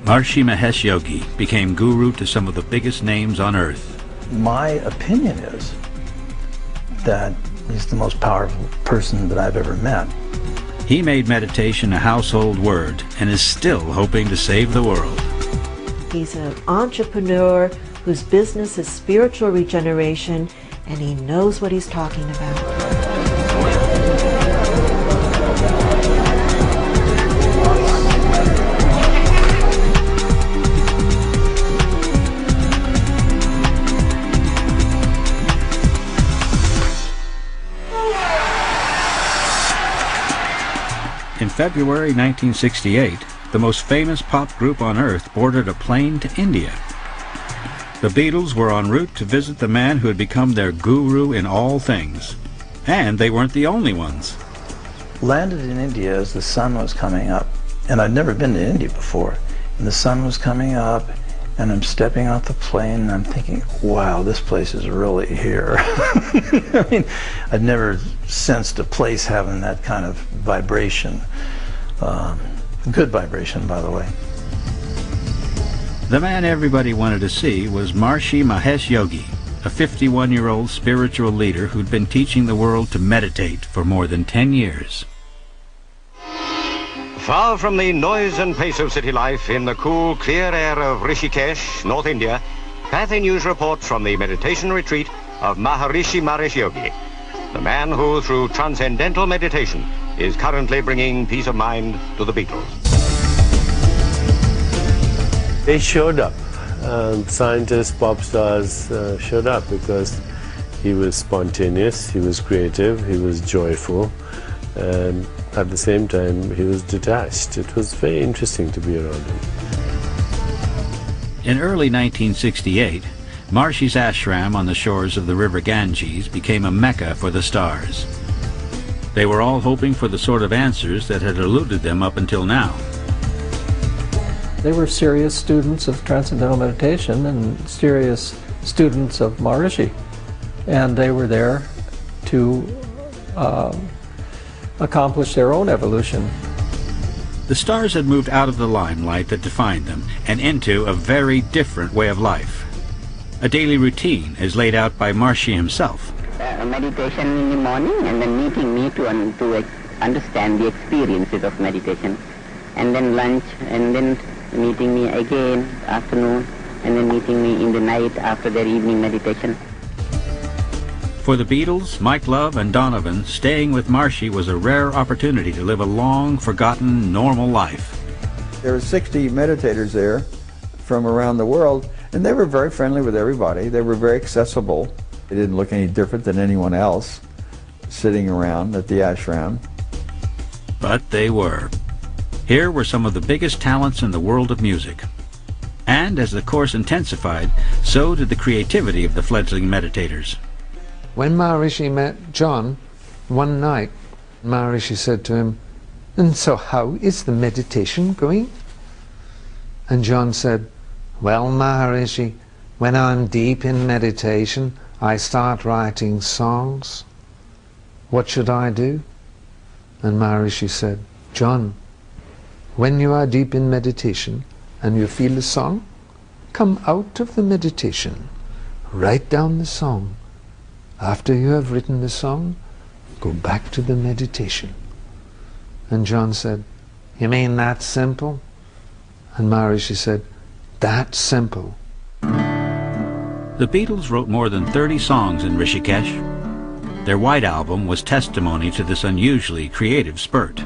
Maharishi Mahesh Yogi became guru to some of the biggest names on earth. My opinion is that he's the most powerful person that I've ever met. He made meditation a household word and is still hoping to save the world. He's an entrepreneur whose business is spiritual regeneration, and he knows what he's talking about. In February 1968, the most famous pop group on earth boarded a plane to India. The Beatles were en route to visit the man who had become their guru in all things. And they weren't the only ones. Landed in India as the sun was coming up, and I'd never been to India before. And the sun was coming up, and I'm stepping off the plane, and I'm thinking, wow, this place is really here. I mean, I'd never sensed a place having that kind of vibration. Good vibration, by the way. The man everybody wanted to see was Maharishi Mahesh Yogi, a 51-year-old spiritual leader who'd been teaching the world to meditate for more than 10 years. Far from the noise and pace of city life, in the cool, clear air of Rishikesh, North India, Kathy News reports from the meditation retreat of Maharishi Mahesh Yogi, the man who, through Transcendental Meditation, is currently bringing peace of mind to the Beatles. They showed up. Scientists, pop stars showed up because he was spontaneous, he was creative, he was joyful, and at the same time he was detached. It was very interesting to be around him. In early 1968, Maharishi's ashram on the shores of the river Ganges became a mecca for the stars. They were all hoping for the sort of answers that had eluded them up until now. They were serious students of Transcendental Meditation and serious students of Maharishi. And they were there to accomplish their own evolution. The stars had moved out of the limelight that defined them and into a very different way of life. A daily routine as laid out by Maharishi himself. Meditation in the morning, and then meeting me to understand the experiences of meditation. And then lunch, and then meeting me again afternoon, and then meeting me in the night after their evening meditation. For the Beatles, Mike Love and Donovan, staying with Maharishi was a rare opportunity to live a long, forgotten, normal life. There were 60 meditators there from around the world, and they were very friendly with everybody. They were very accessible. They didn't look any different than anyone else sitting around at the ashram. But they were. Here were some of the biggest talents in the world of music. And as the course intensified, so did the creativity of the fledgling meditators. When Maharishi met John one night, Maharishi said to him, "And so how is the meditation going?" And John said, "Well, Maharishi, when I'm deep in meditation, I start writing songs. What should I do?" And Maharishi said, "John, when you are deep in meditation and you feel a song, come out of the meditation, write down the song. After you have written the song, go back to the meditation." And John said, "You mean that simple?" And Maharishi said, "That simple." The Beatles wrote more than 30 songs in Rishikesh. Their White Album was testimony to this unusually creative spurt.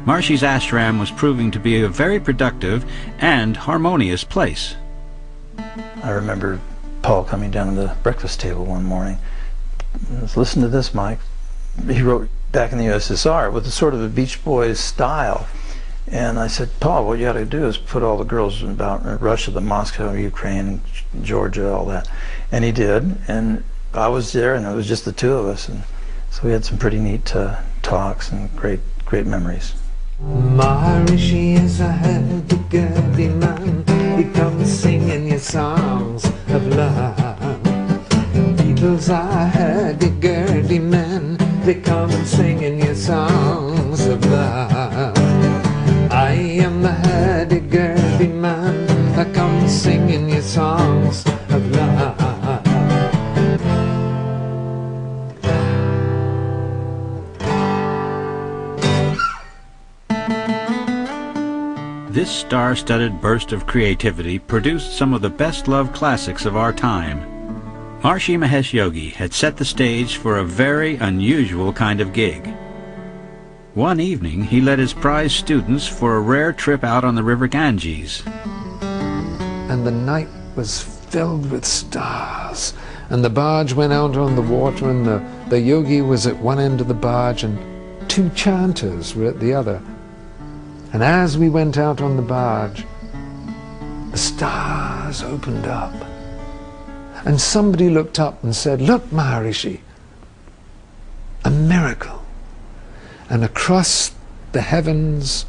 Maharishi's ashram was proving to be a very productive and harmonious place. I remember Paul coming down to the breakfast table one morning. "Listen to this, Mike." He wrote back in the USSR with a sort of a Beach Boys style. And I said, "Paul, what you got to do is put all the girls about Russia, the Moscow, Ukraine, Georgia, all that." And he did, and I was there, and it was just the two of us, and so we had some pretty neat talks and great memories. Maharishi is a hurdy-gurdy man. He comes singing your songs of love. Beatles are hurdy-gurdy men. They come and singing your songs of love. I am the hurdy-gurdy man. This star-studded burst of creativity produced some of the best-loved classics of our time. Maharishi Mahesh Yogi had set the stage for a very unusual kind of gig. One evening, he led his prize students for a rare trip out on the river Ganges. And the night was filled with stars, and the barge went out on the water, and the yogi was at one end of the barge, and two chanters were at the other. And as we went out on the barge, the stars opened up. And somebody looked up and said, "Look, Maharishi, a miracle." And across the heavens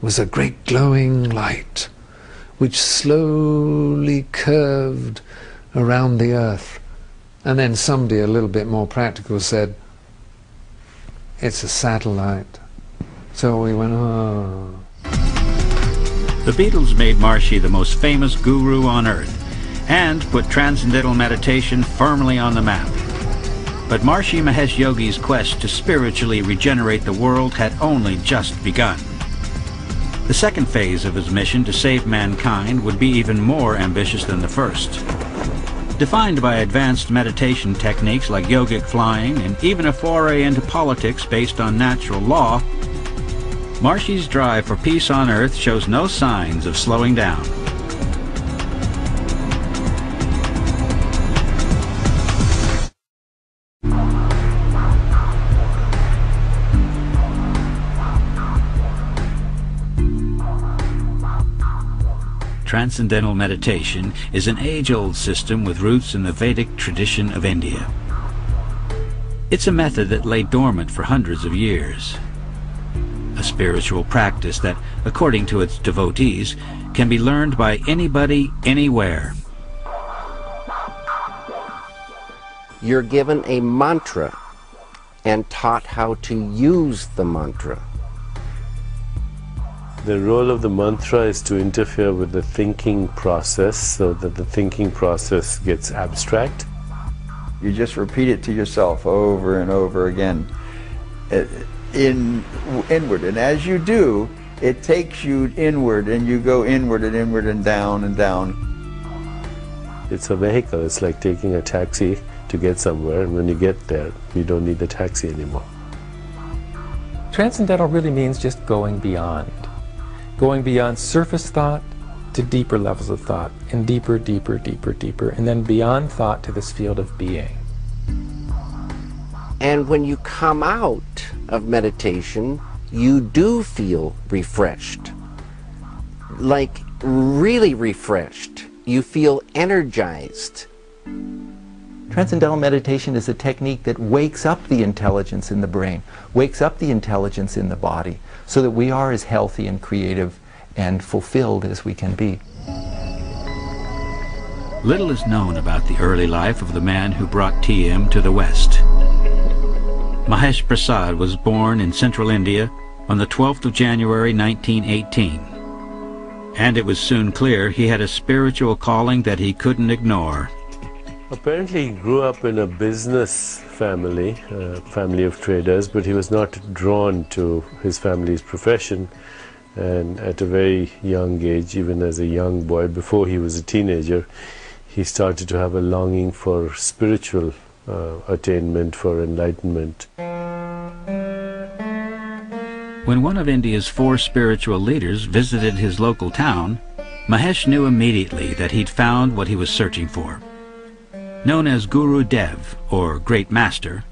was a great glowing light, which slowly curved around the earth. And then somebody a little bit more practical said, "It's a satellite." So we went, oh. The Beatles made Maharishi the most famous guru on earth and put Transcendental Meditation firmly on the map. But Maharishi Mahesh Yogi's quest to spiritually regenerate the world had only just begun. The second phase of his mission to save mankind would be even more ambitious than the first. Defined by advanced meditation techniques like yogic flying and even a foray into politics based on natural law, Maharishi's drive for peace on earth shows no signs of slowing down. Transcendental meditation is an age-old system with roots in the Vedic tradition of India. It's a method that lay dormant for hundreds of years. A spiritual practice that, according to its devotees, can be learned by anybody, anywhere. You're given a mantra and taught how to use the mantra. The role of the mantra is to interfere with the thinking process so that the thinking process gets abstract. You just repeat it to yourself over and over again. Inward, and as you do, it takes you inward, and you go inward and down and down. It's a vehicle. It's like taking a taxi to get somewhere, and when you get there, you don't need the taxi anymore. Transcendental really means just going beyond surface thought to deeper levels of thought, and deeper, and then beyond thought to this field of being. And when you come out of meditation, you do feel refreshed. Like really refreshed. You feel energized. Transcendental meditation is a technique that wakes up the intelligence in the brain, wakes up the intelligence in the body, so that we are as healthy and creative and fulfilled as we can be. Little is known about the early life of the man who brought TM to the West. Mahesh Prasad was born in central India on the 12th of January 1918. And it was soon clear he had a spiritual calling that he couldn't ignore. Apparently he grew up in a business family, a family of traders, but he was not drawn to his family's profession. And at a very young age, even as a young boy, before he was a teenager, he started to have a longing for spiritual attainment, for enlightenment. When one of India's 4 spiritual leaders visited his local town, Mahesh knew immediately that he'd found what he was searching for. Known as Guru Dev, or Great Master,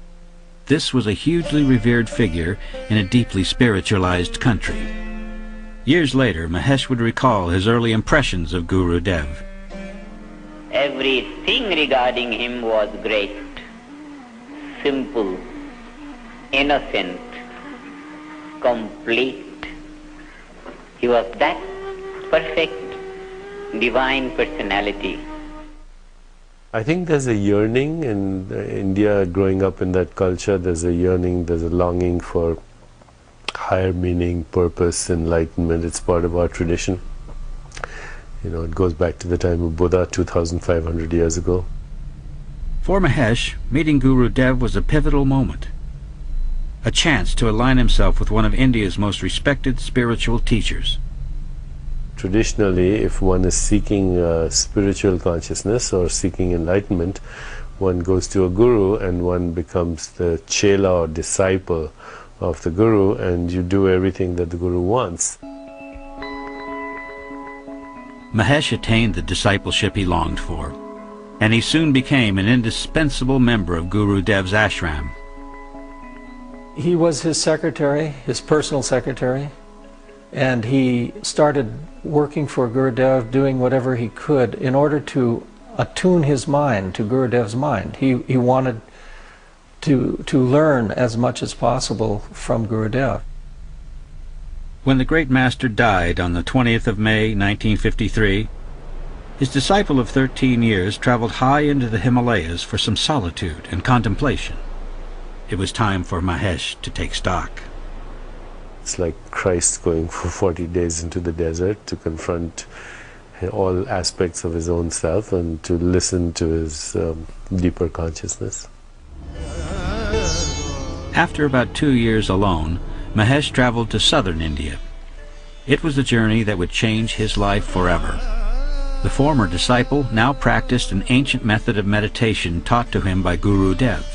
this was a hugely revered figure in a deeply spiritualized country. Years later, Mahesh would recall his early impressions of Guru Dev. Everything regarding him was great, simple, innocent, complete. He was that perfect, divine personality. I think there's a yearning in India, growing up in that culture, there's a yearning, there's a longing for higher meaning, purpose, enlightenment. It's part of our tradition. You know, it goes back to the time of Buddha 2,500 years ago. For Mahesh, meeting Guru Dev was a pivotal moment. A chance to align himself with one of India's most respected spiritual teachers. Traditionally, if one is seeking spiritual consciousness or seeking enlightenment, one goes to a guru and one becomes the chela or disciple of the guru, and you do everything that the guru wants. Mahesh attained the discipleship he longed for, and he soon became an indispensable member of Guru Dev's ashram. He was his secretary, his personal secretary, and he started working for Gurudev, doing whatever he could in order to attune his mind to Gurudev's mind. He wanted to learn as much as possible from Gurudev. When the great master died on the 20th of May, 1953, his disciple of 13 years traveled high into the Himalayas for some solitude and contemplation. It was time for Mahesh to take stock. It's like Christ going for 40 days into the desert to confront all aspects of his own self and to listen to his deeper consciousness. After about 2 years alone, Mahesh traveled to southern India. It was a journey that would change his life forever. The former disciple now practiced an ancient method of meditation taught to him by Guru Dev.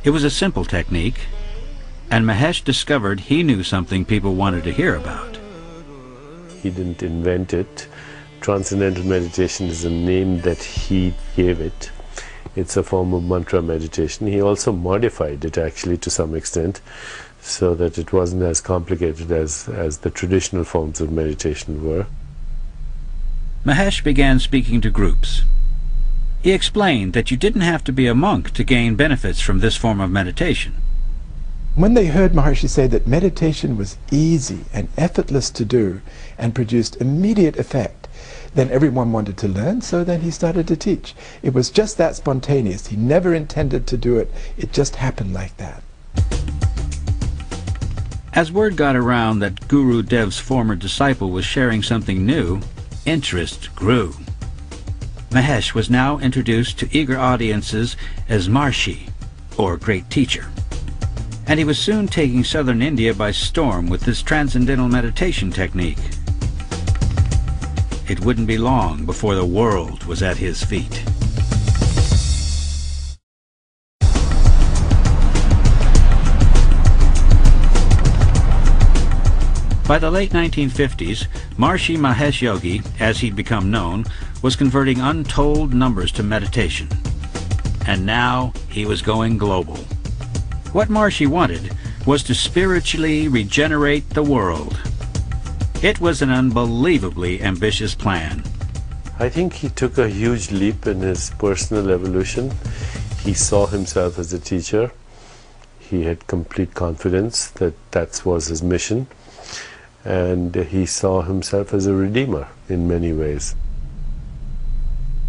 It was a simple technique, and Mahesh discovered he knew something people wanted to hear about. He didn't invent it. Transcendental Meditation is a name that he gave it. It's a form of mantra meditation. He also modified it actually to some extent so that it wasn't as complicated as the traditional forms of meditation were. Mahesh began speaking to groups. He explained that you didn't have to be a monk to gain benefits from this form of meditation. When they heard Maharishi say that meditation was easy and effortless to do and produced immediate effect, then everyone wanted to learn, so then he started to teach. It was just that spontaneous. He never intended to do it. It just happened like that. As word got around that Guru Dev's former disciple was sharing something new, interest grew. Mahesh was now introduced to eager audiences as Maharishi, or Great Teacher. And he was soon taking southern India by storm with this transcendental meditation technique. It wouldn't be long before the world was at his feet. By the late 1950s, Maharishi Mahesh Yogi, as he'd become known, was converting untold numbers to meditation. And now he was going global. What Maharishi wanted was to spiritually regenerate the world. It was an unbelievably ambitious plan. I think he took a huge leap in his personal evolution. He saw himself as a teacher. He had complete confidence that that was his mission. And he saw himself as a redeemer in many ways.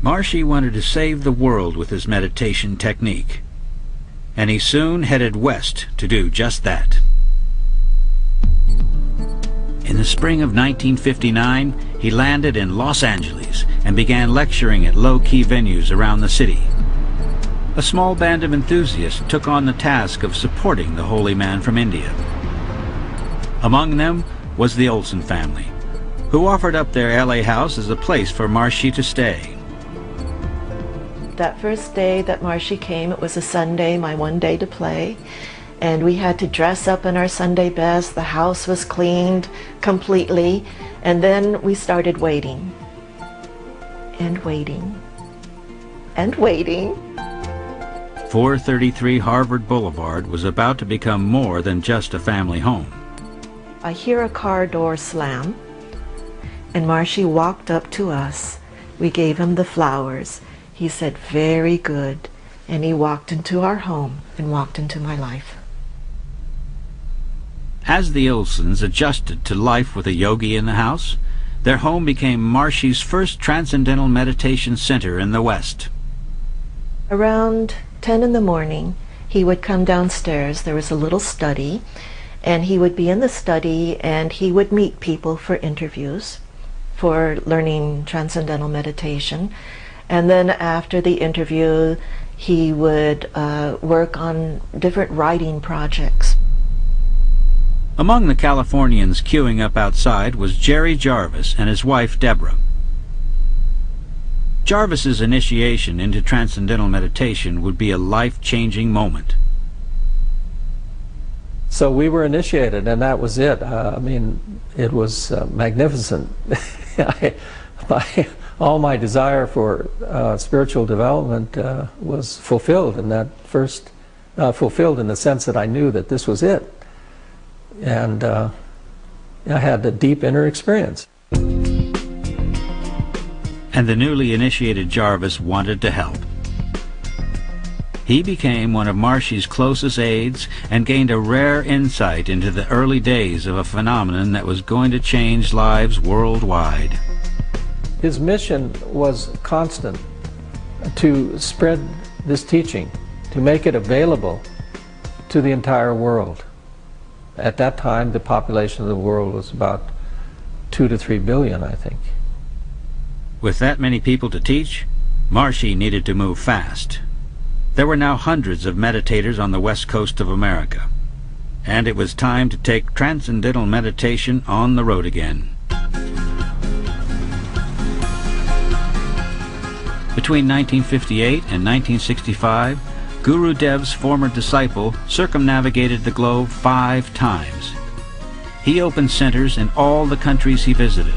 Maharishi wanted to save the world with his meditation technique, and he soon headed west to do just that. In the spring of 1959, he landed in Los Angeles and began lecturing at low-key venues around the city. A small band of enthusiasts took on the task of supporting the holy man from India. Among them was the Olsen family, who offered up their LA house as a place for Maharishi to stay. That first day that Maharishi came, it was a Sunday, my one day to play, and we had to dress up in our Sunday best. The house was cleaned completely, and then we started waiting, and waiting, and waiting. 433 Harvard Boulevard was about to become more than just a family home. I hear a car door slam, and Maharishi walked up to us. We gave him the flowers. He said, "Very good," and he walked into our home and walked into my life. As the Olsens adjusted to life with a yogi in the house, their home became Maharishi's first transcendental meditation center in the West. Around 10 in the morning, he would come downstairs. There was a little study, and he would be in the study and he would meet people for interviews for learning transcendental meditation. And then after the interview, he would work on different writing projects. Among the Californians queuing up outside was Jerry Jarvis and his wife Deborah. Jarvis's initiation into Transcendental Meditation would be a life-changing moment. So we were initiated, and that was it. I mean, it was magnificent. All my desire for spiritual development was fulfilled in that first, fulfilled in the sense that I knew that this was it. And I had a deep inner experience. And the newly initiated Jarvis wanted to help. He became one of Maharishi's closest aides and gained a rare insight into the early days of a phenomenon that was going to change lives worldwide. His mission was constant, to spread this teaching, to make it available to the entire world. At that time, the population of the world was about 2 to 3 billion, I think. With that many people to teach, Maharishi needed to move fast. There were now hundreds of meditators on the west coast of America, and it was time to take Transcendental Meditation on the road again. Between 1958 and 1965, Guru Dev's former disciple circumnavigated the globe 5 times. He opened centers in all the countries he visited,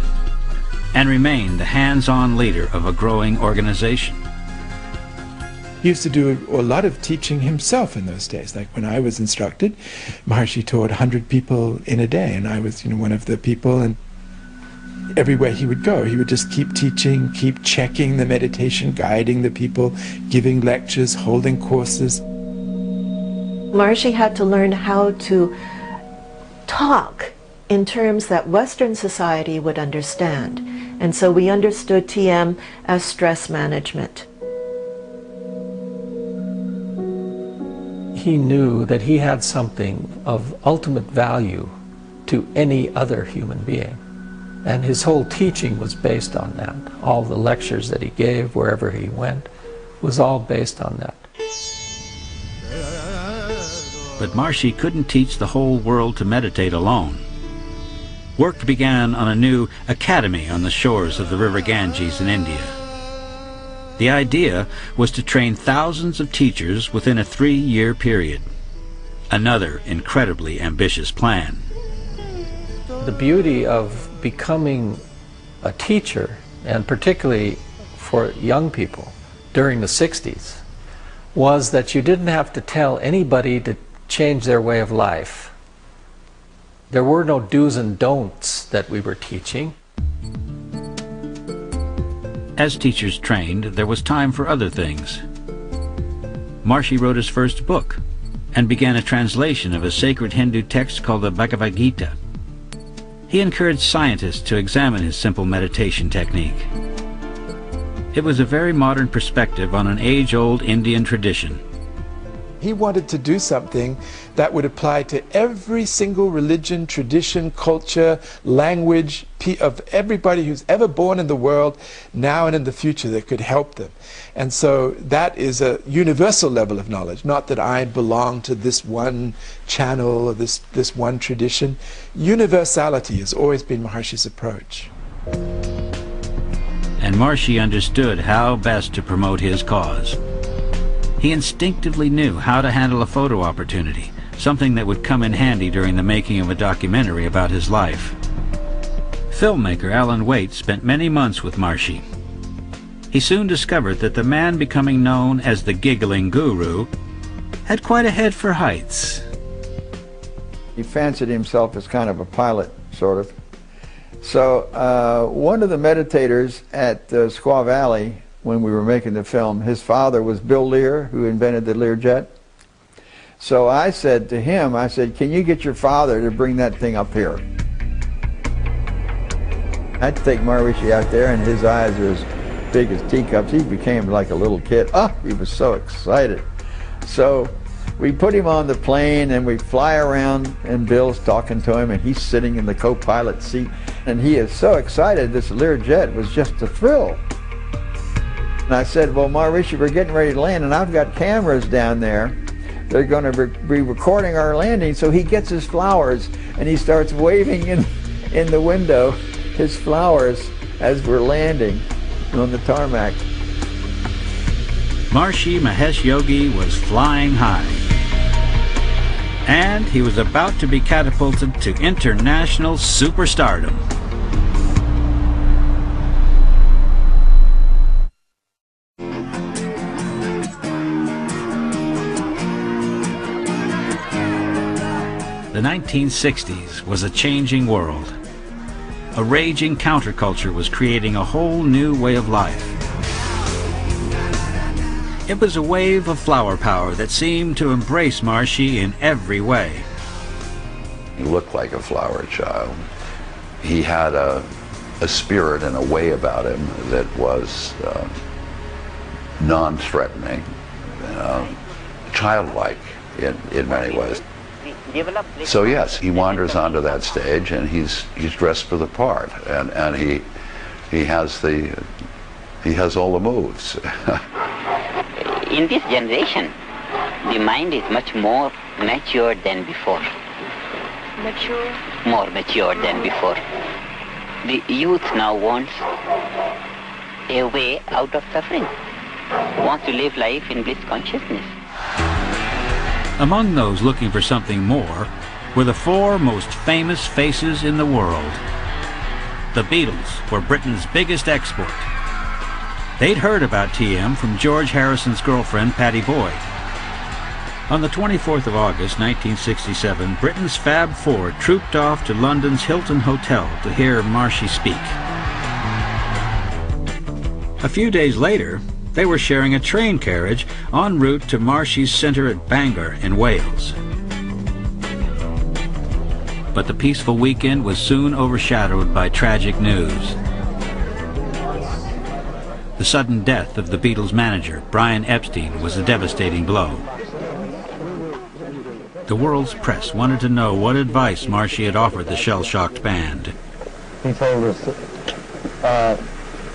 and remained the hands-on leader of a growing organization. He used to do a lot of teaching himself in those days. Like when I was instructed, Maharishi taught 100 people in a day, and I was, one of the people, and everywhere he would go, he would just keep teaching, keep checking the meditation, guiding the people, giving lectures, holding courses. Maharishi had to learn how to talk in terms that Western society would understand. And so we understood TM as stress management. He knew that he had something of ultimate value to any other human being. And his whole teaching was based on that. All the lectures that he gave, wherever he went, was all based on that. But Maharishi couldn't teach the whole world to meditate alone. Work began on a new academy on the shores of the river Ganges in India. The idea was to train thousands of teachers within a 3-year period. Another incredibly ambitious plan. The beauty of becoming a teacher, and particularly for young people during the 60s, was that you didn't have to tell anybody to change their way of life. There were no do's and don'ts that we were teaching. As teachers trained, there was time for other things. Maharishi wrote his first book and began a translation of a sacred Hindu text called the Bhagavad Gita. He encouraged scientists to examine his simple meditation technique. It was a very modern perspective on an age-old Indian tradition. He wanted to do something that would apply to every single religion, tradition, culture, language of everybody who's ever born in the world, now and in the future, that could help them. And so that is a universal level of knowledge, not that I belong to this one channel or this one tradition. Universality has always been Maharishi's approach. And Maharishi understood how best to promote his cause. He instinctively knew how to handle a photo opportunity, something that would come in handy during the making of a documentary about his life. Filmmaker Alan Waite spent many months with Maharishi. He soon discovered that the man becoming known as the Giggling Guru had quite a head for heights. He fancied himself as kind of a pilot, sort of. So one of the meditators at Squaw Valley, when we were making the film, his father was Bill Lear, who invented the Learjet. So I said to him, I said, can you get your father to bring that thing up here? I'd take Maharishi out there, and his eyes are as big as teacups. He became like a little kid. Oh, he was so excited. So we put him on the plane, and we fly around, and Bill's talking to him, and he's sitting in the co-pilot seat. And he is so excited. This Learjet was just a thrill. And I said, well, Maharishi, we're getting ready to land, and I've got cameras down there they're going to be recording our landing. So he gets his flowers and he starts waving in the window his flowers as we're landing on the tarmac. Maharishi Mahesh Yogi was flying high. And he was about to be catapulted to international superstardom. The 1960s was a changing world. A raging counterculture was creating a whole new way of life. It was a wave of flower power that seemed to embrace Maharishi in every way. He looked like a flower child. He had a spirit and a way about him that was non-threatening, childlike in many ways. So yes, he wanders onto that stage and he's dressed for the part, and he has all the moves. In this generation, the mind is much more mature than before. Mature? More mature than before. The youth now wants a way out of suffering, wants to live life in bliss consciousness. Among those looking for something more were the four most famous faces in the world. The Beatles were Britain's biggest export. They'd heard about TM from George Harrison's girlfriend, Pattie Boyd. On the 24th of August, 1967, Britain's Fab Four trooped off to London's Hilton Hotel to hear Maharishi speak. A few days later, they were sharing a train carriage en route to Maharishi's centre at Bangor in Wales. But the peaceful weekend was soon overshadowed by tragic news. The sudden death of the Beatles' manager, Brian Epstein, was a devastating blow. The world's press wanted to know what advice Maharishi had offered the shell-shocked band. He told us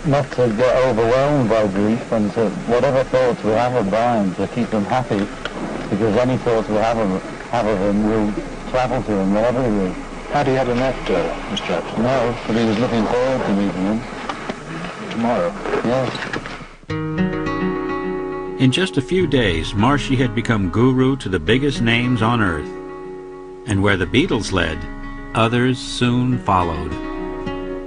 not to get overwhelmed by grief, and to whatever thoughts we have of Brian, to keep them happy, because any thoughts we have of him will travel to him wherever he is. Had he ever met Mr. Epstein? No, but he was looking forward to meeting him. Tomorrow? Yes. In just a few days, Maharishi had become guru to the biggest names on earth. And where the Beatles led, others soon followed.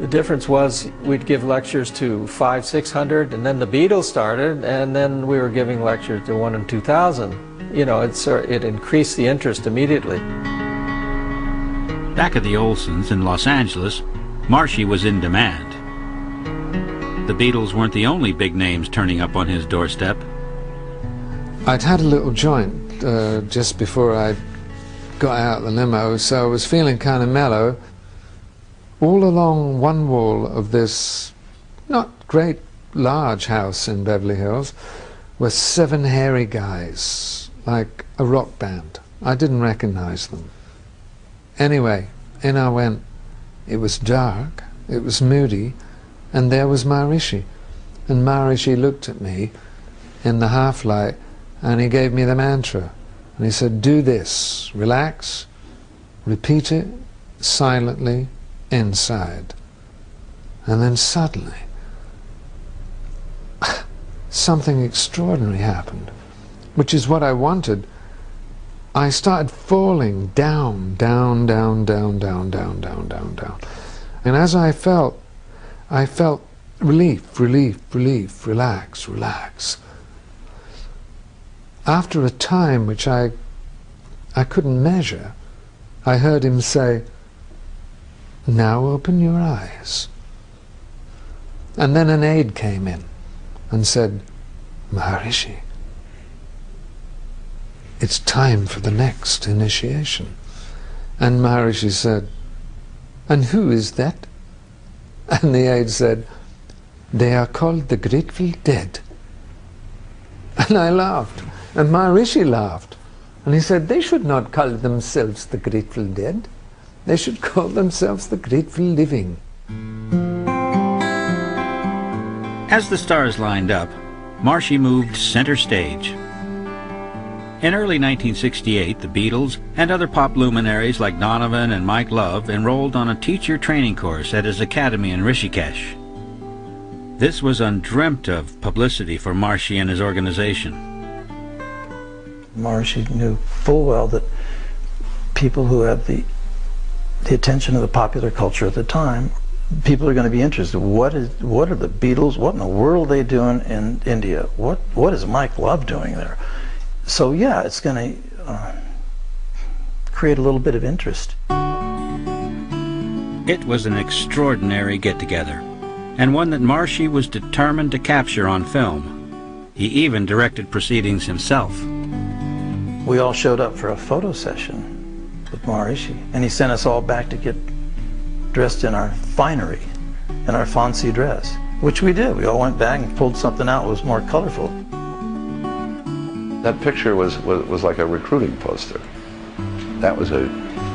The difference was we'd give lectures to 500, 600, and then the Beatles started, and then we were giving lectures to 1 and 2,000. You know, it increased the interest immediately. Back at the Olsons in Los Angeles, Maharishi was in demand. The Beatles weren't the only big names turning up on his doorstep. I'd had a little joint just before I got out of the limo, so I was feeling kind of mellow. All along one wall of this not great large house in Beverly Hills were 7 hairy guys, like a rock band. I didn't recognize them. Anyway, in I went. It was dark, it was moody, and there was Maharishi. And Maharishi looked at me in the half-light, and he gave me the mantra. And he said, do this, relax, repeat it silently inside. And then suddenly, something extraordinary happened, which is what I wanted. I started falling down, down, down, down, down, down, down, down, down. And as I felt relief, relief, relief, relax, relax. After a time which I couldn't measure, I heard him say, now open your eyes. And then an aide came in and said, Maharishi, it's time for the next initiation. And Maharishi said, and who is that? And the aide said, they are called the Grateful Dead. And I laughed, and Maharishi laughed. And he said, they should not call themselves the Grateful Dead. They should call themselves the Grateful Living. As the stars lined up, Maharishi moved center stage. In early 1968, the Beatles and other pop luminaries like Donovan and Mike Love enrolled on a teacher training course at his academy in Rishikesh. This was undreamt of publicity for Maharishi and his organization. Maharishi knew full well that people who have the attention of the popular culture at the time, people are going to be interested. What are the Beatles? What in the world are they doing in India? What is Mike Love doing there? So yeah, it's going to create a little bit of interest. It was an extraordinary get-together, and one that Maharishi was determined to capture on film. He even directed proceedings himself. We all showed up for a photo session with Maharishi, and he sent us all back to get dressed in our finery, in our fancy dress, which we did. We all went back and pulled something out that was more colorful. That picture was like a recruiting poster. That was a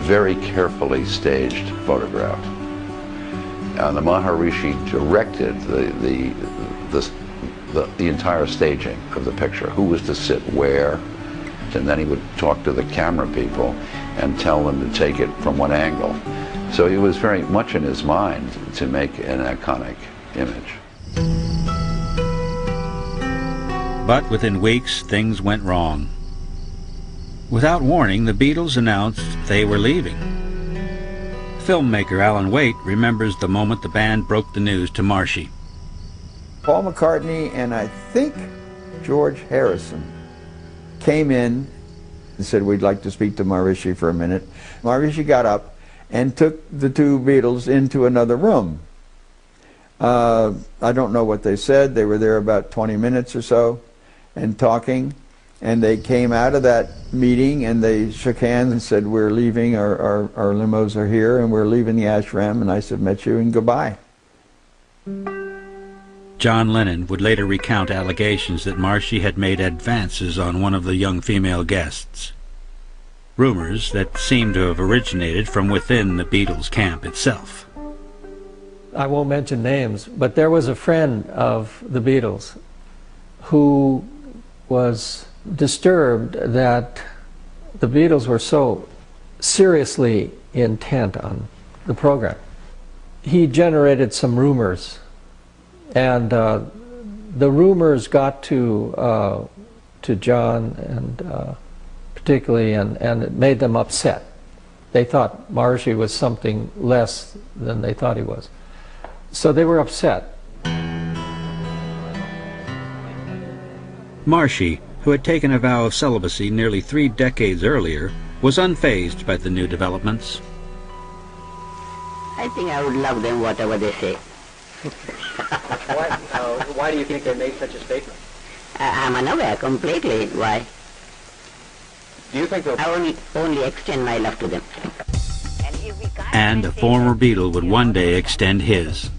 very carefully staged photograph. And the Maharishi directed the entire staging of the picture, who was to sit where, and then he would talk to the camera people and tell them to take it from what angle. So it was very much in his mind to make an iconic image. But within weeks, things went wrong. Without warning, the Beatles announced they were leaving. Filmmaker Alan Waite remembers the moment the band broke the news to Maharishi. Paul McCartney and I think George Harrison came in and said, we'd like to speak to Maharishi for a minute. Maharishi got up and took the two Beatles into another room. I don't know what they said. They were there about 20 minutes or so and talking, and they came out of that meeting and they shook hands and said, we're leaving, our limos are here and we're leaving the ashram, and I submit you and goodbye. John Lennon would later recount allegations that Maharishi had made advances on one of the young female guests. Rumors that seemed to have originated from within the Beatles camp itself. I won't mention names, but there was a friend of the Beatles who was disturbed that the Beatles were so seriously intent on the program. He generated some rumors, and the rumors got to John and particularly, and it made them upset. They thought Maharishi was something less than they thought he was. So they were upset. Maharishi, who had taken a vow of celibacy nearly 3 decades earlier, was unfazed by the new developments. I think I would love them whatever they say. Why do you think they made such a statement? I'm unaware completely why. Do you think they'll... I only extend my love to them. And a former Beatle would one day extend his.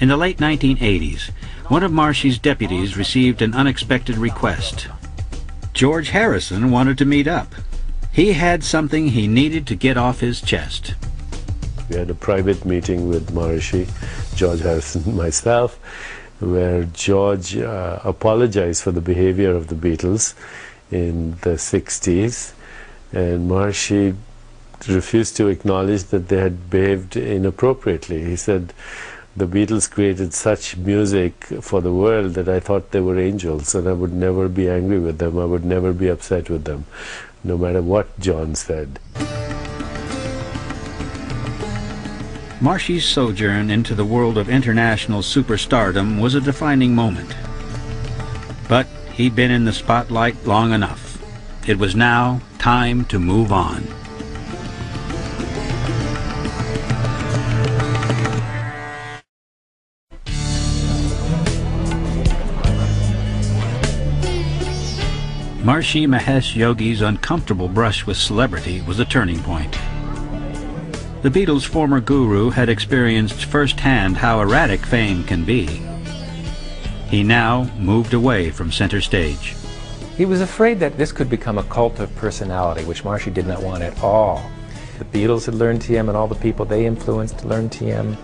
In the late 1980s, one of Maharishi's deputies received an unexpected request. George Harrison wanted to meet up. He had something he needed to get off his chest. We had a private meeting with Maharishi, George Harrison and myself, where George apologized for the behavior of the Beatles in the 60s, and Maharishi refused to acknowledge that they had behaved inappropriately. He said, the Beatles created such music for the world that I thought they were angels, and I would never be angry with them, I would never be upset with them, no matter what John said. Maharishi's sojourn into the world of international superstardom was a defining moment. But he'd been in the spotlight long enough. It was now time to move on. Maharishi Mahesh Yogi's uncomfortable brush with celebrity was a turning point. The Beatles' former guru had experienced firsthand how erratic fame can be. He now moved away from center stage. He was afraid that this could become a cult of personality, which Maharishi did not want at all. The Beatles had learned TM, and all the people they influenced learned TM.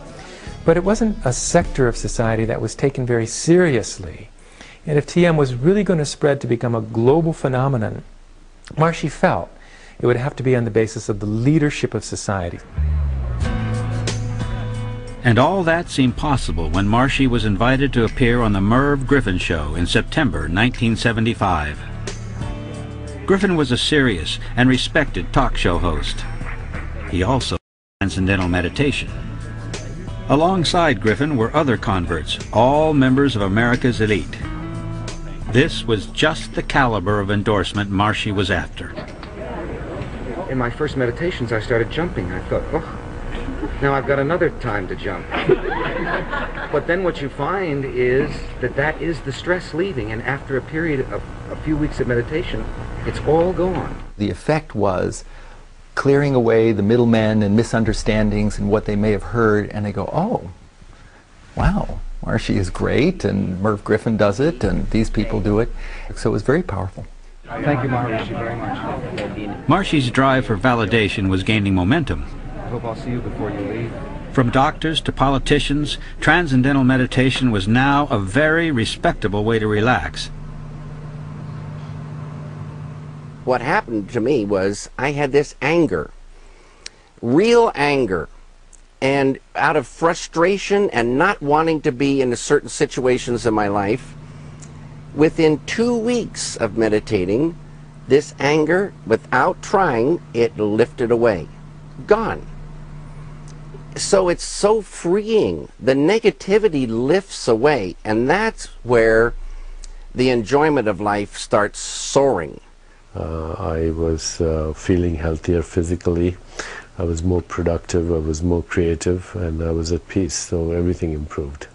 But it wasn't a sector of society that was taken very seriously. And if TM was really going to spread to become a global phenomenon, Maharishi felt it would have to be on the basis of the leadership of society. And all that seemed possible when Maharishi was invited to appear on the Merv Griffin show in September 1975. Griffin was a serious and respected talk show host. He also Transcendental Meditation. Alongside Griffin were other converts, all members of America's elite. This was just the caliber of endorsement Maharishi was after. In my first meditations, I started jumping. I thought, oh, now I've got another time to jump. But then what you find is that that is the stress leaving, and after a period of a few weeks of meditation, it's all gone. The effect was clearing away the middlemen and misunderstandings and what they may have heard, and they go, oh, wow, Maharishi is great, and Merv Griffin does it, and these people do it. So it was very powerful. Thank you, Maharishi, very much. Maharishi's drive for validation was gaining momentum. I hope I'll see you before you leave. From doctors to politicians, Transcendental Meditation was now a very respectable way to relax. What happened to me was I had this anger, real anger, and out of frustration and not wanting to be in certain situations in my life, within 2 weeks of meditating, this anger, without trying, it lifted away. Gone. So it's so freeing. The negativity lifts away, and that's where the enjoyment of life starts soaring. I was feeling healthier physically. I was more productive, I was more creative, and I was at peace, so everything improved.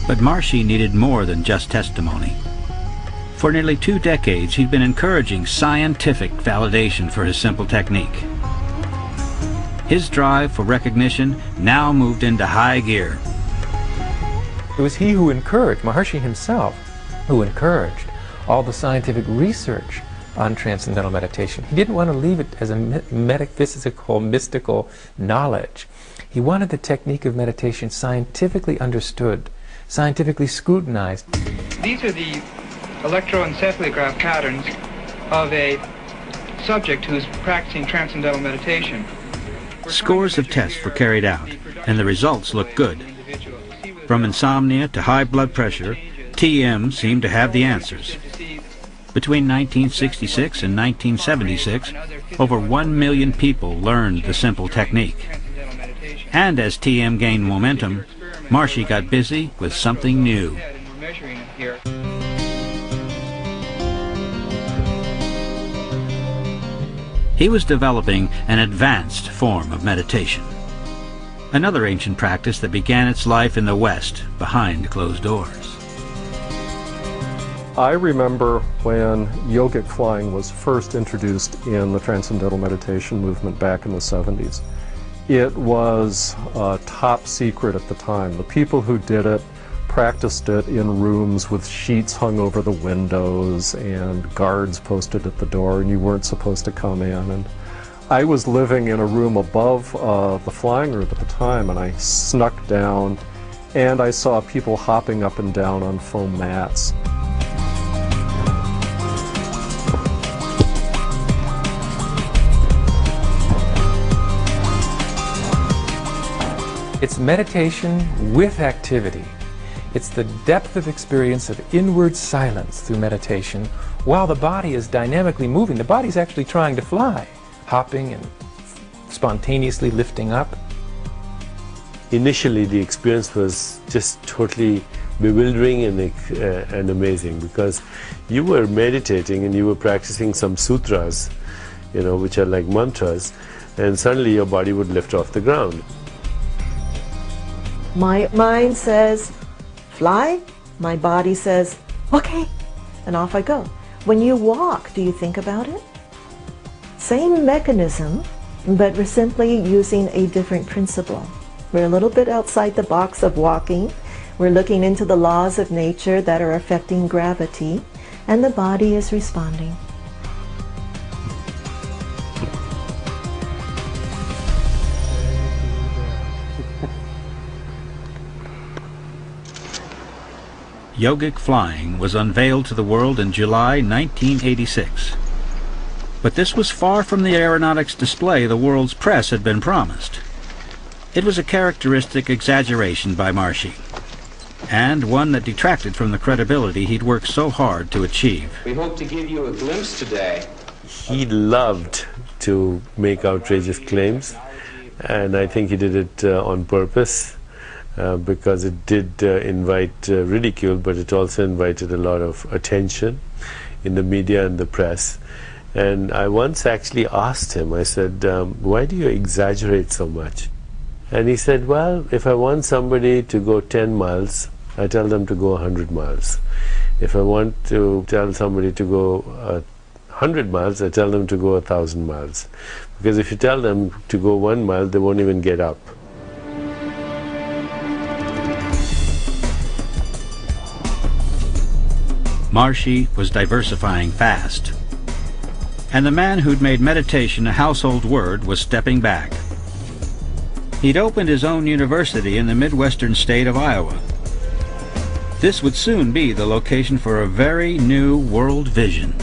But Maharishi needed more than just testimony. For nearly 2 decades, he'd been encouraging scientific validation for his simple technique. His drive for recognition now moved into high gear. It was he who encouraged, Maharishi himself, who encouraged all the scientific research on Transcendental Meditation. He didn't want to leave it as a metaphysical, mystical knowledge. He wanted the technique of meditation scientifically understood, scientifically scrutinized. These are the electroencephalograph patterns of a subject who's practicing Transcendental Meditation. Scores of tests were carried out, and the results looked good. From insomnia to high blood pressure, TM seemed to have the answers. Between 1966 and 1976, over 1 million people learned the simple technique. And as TM gained momentum, Maharishi got busy with something new. He was developing an advanced form of meditation, another ancient practice that began its life in the West behind closed doors. I remember when yogic flying was first introduced in the Transcendental Meditation movement back in the 70s. It was top secret at the time. The people who did it practiced it in rooms with sheets hung over the windows and guards posted at the door, and you weren't supposed to come in. And I was living in a room above the flying room at the time, and I snuck down and I saw people hopping up and down on foam mats. It's meditation with activity. It's the depth of experience of inward silence through meditation while the body is dynamically moving. The body's actually trying to fly, hopping and spontaneously lifting up. Initially, the experience was just totally bewildering and amazing, because you were meditating and you were practicing some sutras, you know, which are like mantras, and suddenly your body would lift off the ground. My mind says, fly. My body says, okay, and off I go. When you walk, do you think about it? Same mechanism, but we're simply using a different principle. We're a little bit outside the box of walking. We're looking into the laws of nature that are affecting gravity, and the body is responding. yogic flying was unveiled to the world in July 1986. But this was far from the aeronautics display the world's press had been promised. It was a characteristic exaggeration by Maharishi, and one that detracted from the credibility he'd worked so hard to achieve. We hope to give you a glimpse today. He loved to make outrageous claims, and I think he did it on purpose, because it did invite ridicule, but it also invited a lot of attention in the media and the press. And I once actually asked him, I said, why do you exaggerate so much? And he said, well, if I want somebody to go 10 miles, I tell them to go 100 miles. If I want to tell somebody to go 100 miles, I tell them to go 1,000 miles. Because if you tell them to go 1 mile, they won't even get up. Maharishi was diversifying fast. And the man who'd made meditation a household word was stepping back. He'd opened his own university in the Midwestern state of Iowa. This would soon be the location for a very new world vision.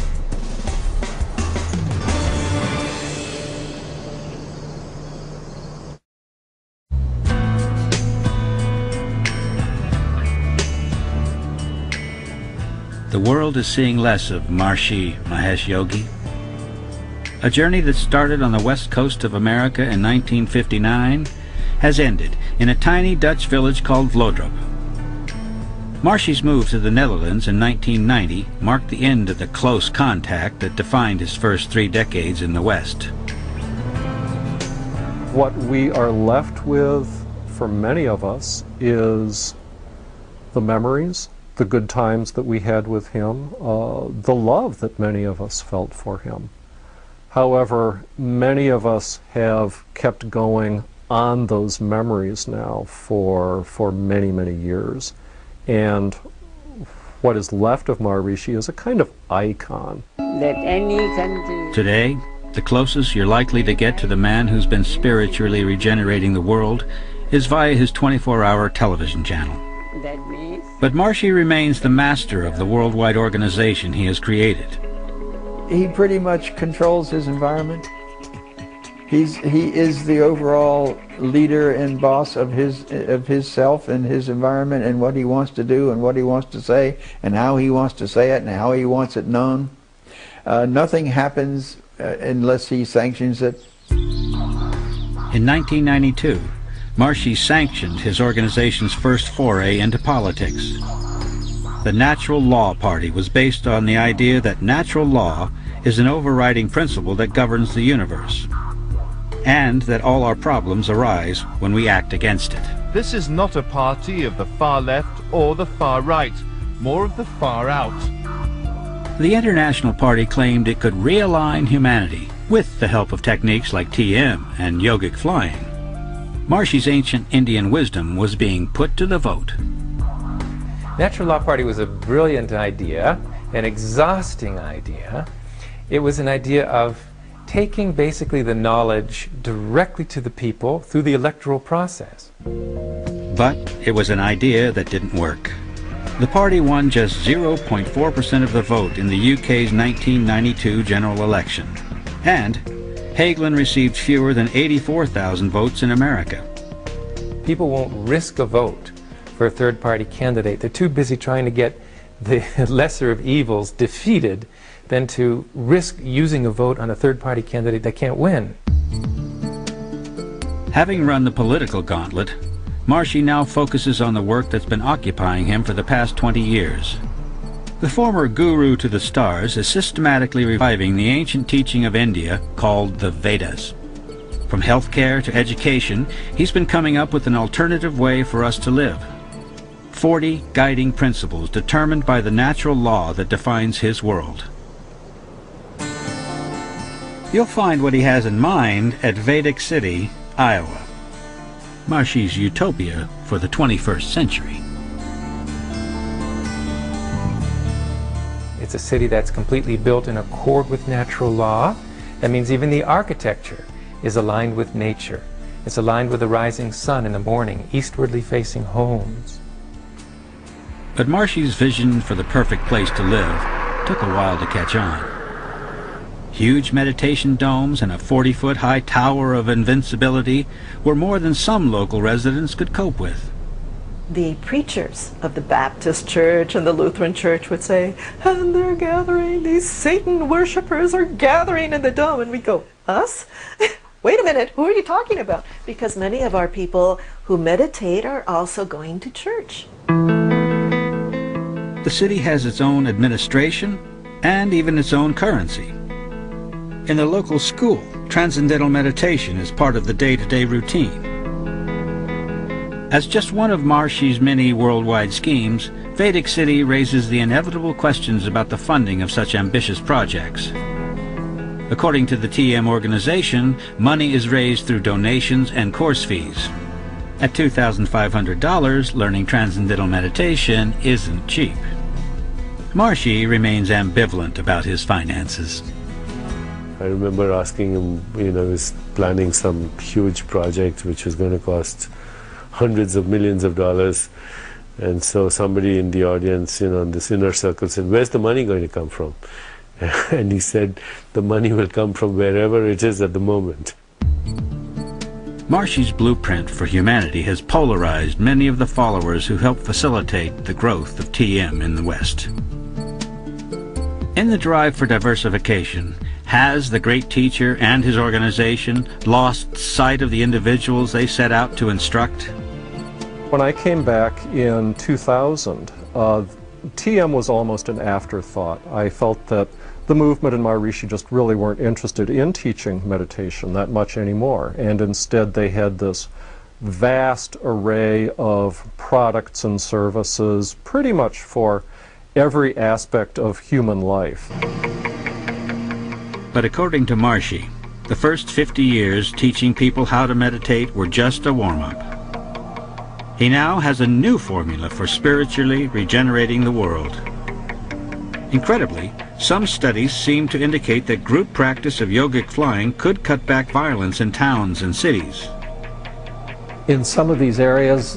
The world is seeing less of Maharishi Mahesh Yogi. A journey that started on the west coast of America in 1959 has ended in a tiny Dutch village called Vlodrop. Maharishi's move to the Netherlands in 1990 marked the end of the close contact that defined his first 3 decades in the West. What we are left with, for many of us, is the memories, the good times that we had with him, the love that many of us felt for him. However, many of us have kept going on those memories now for many, many years. And what is left of Maharishi is a kind of icon. Today, the closest you're likely to get to the man who's been spiritually regenerating the world is via his 24-hour television channel. But Maharishi remains the master of the worldwide organization he has created. He pretty much controls his environment. He is the overall leader and boss of his self and his environment and what he wants to do and what he wants to say and how he wants to say it and how he wants it known. Nothing happens unless he sanctions it. In 1992, Maharishi sanctioned his organization's first foray into politics. The Natural Law Party was based on the idea that natural law is an overriding principle that governs the universe, and that all our problems arise when we act against it. This is not a party of the far left or the far right, more of the far out. The International Party claimed it could realign humanity with the help of techniques like TM and yogic flying. Maharishi's ancient Indian wisdom was being put to the vote. Natural Law Party was a brilliant idea, an exhausting idea. It was an idea of taking basically the knowledge directly to the people through the electoral process. But it was an idea that didn't work. The party won just 0.4% of the vote in the UK's 1992 general election, and Hagelin received fewer than 84,000 votes in America. People won't risk a vote for a third-party candidate. They're too busy trying to get the lesser of evils defeated than to risk using a vote on a third-party candidate that can't win. Having run the political gauntlet, Maharishi now focuses on the work that's been occupying him for the past 20 years. The former guru to the stars is systematically reviving the ancient teaching of India called the Vedas. From healthcare to education, he's been coming up with an alternative way for us to live. 40 guiding principles determined by the natural law that defines his world. You'll find what he has in mind at Vedic City, Iowa. Maharishi's utopia for the 21st century. It's a city that's completely built in accord with natural law. That means even the architecture is aligned with nature. It's aligned with the rising sun in the morning, eastwardly facing homes. But Mahershi's vision for the perfect place to live took a while to catch on. Huge meditation domes and a 40-foot-high tower of invincibility were more than some local residents could cope with. The preachers of the Baptist church and the Lutheran church would say, and they're gathering, these Satan worshippers are gathering in the dome. And we go, us? Wait a minute, who are you talking about? Because many of our people who meditate are also going to church. The city has its own administration and even its own currency. In the local school, Transcendental Meditation is part of the day-to-day routine. As just one of Mahershi's many worldwide schemes, Vedic City raises the inevitable questions about the funding of such ambitious projects. According to the TM organization, money is raised through donations and course fees. At $2,500, learning Transcendental Meditation isn't cheap. Mahershi remains ambivalent about his finances. I remember asking him, he was planning some huge project which was going to cost hundreds of millions of dollars, and so somebody in the audience, in this inner circle said, where's the money going to come from? And he said, the money will come from wherever it is at the moment. Mahershi's blueprint for humanity has polarized many of the followers who help facilitate the growth of TM in the West. In the drive for diversification, has the great teacher and his organization lost sight of the individuals they set out to instruct? When I came back in 2000, TM was almost an afterthought. I felt that the movement and Maharishi just really weren't interested in teaching meditation that much anymore, and instead they had this vast array of products and services pretty much for every aspect of human life. But according to Mahersshi, the first 50 years teaching people how to meditate were just a warm-up. He now has a new formula for spiritually regenerating the world. Incredibly, some studies seem to indicate that group practice of yogic flying could cut back violence in towns and cities. In some of these areas,